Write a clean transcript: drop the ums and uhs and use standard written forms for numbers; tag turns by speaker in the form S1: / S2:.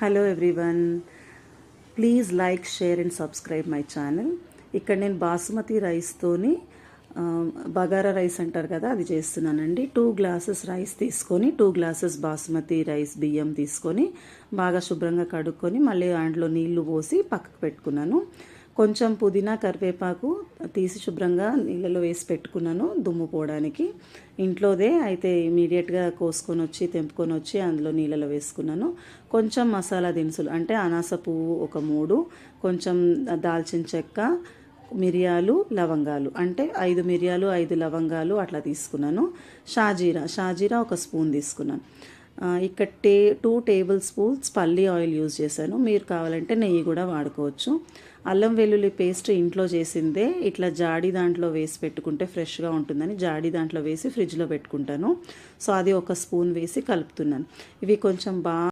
S1: Hello everyone, please like, share and subscribe my channel. ఇక్కడ నేను basmati రైస్తోని bagara rice అంటారు కదా, అది చేస్తున్నానండి. 2 గ్లాసెస్ రైస్ తీసుకొని 2 గ్లాసెస్ బాసుమతి రైస్ బియ్యం తీసుకొని బాగా శుభ్రంగా కడుక్కొని మళ్ళీ దాంట్లో నీళ్లు పోసి పక్కకు పెట్టుకున్నాను. కొంచెం పుదీనా కరివేపాకు తీసి శుభ్రంగా నీళ్ళలో వేసి పెట్టుకున్నాను దుమ్ము పోవడానికి. ఇంట్లోదే అయితే ఇమీడియట్గా కోసుకొని వచ్చి తెంపుకొని వచ్చి అందులో నీళ్ళలో వేసుకున్నాను. కొంచెం మసాలా దినుసులు అంటే అనాస పువ్వు ఒక 3, కొంచెం దాల్చిన చెక్క, మిరియాలు, లవంగాలు అంటే 5 మిరియాలు 5 లవంగాలు అట్లా తీసుకున్నాను. షాజీరా ఒక స్పూన్ తీసుకున్నాను. ఇక్కడ 2 టేబుల్ స్పూన్స్ పల్లి ఆయిల్ యూజ్ చేశాను. మీరు కావాలంటే నెయ్యి కూడా వాడుకోవచ్చు. అల్లం వెల్లుల్లి పేస్ట్ ఇంట్లో చేసిందే, ఇట్లా జాడి దాంట్లో వేసి పెట్టుకుంటే ఫ్రెష్గా ఉంటుందని జాడి దాంట్లో వేసి ఫ్రిడ్జ్లో పెట్టుకుంటాను. సో అది ఒక స్పూన్ వేసి కలుపుతున్నాను. ఇవి కొంచెం బాగా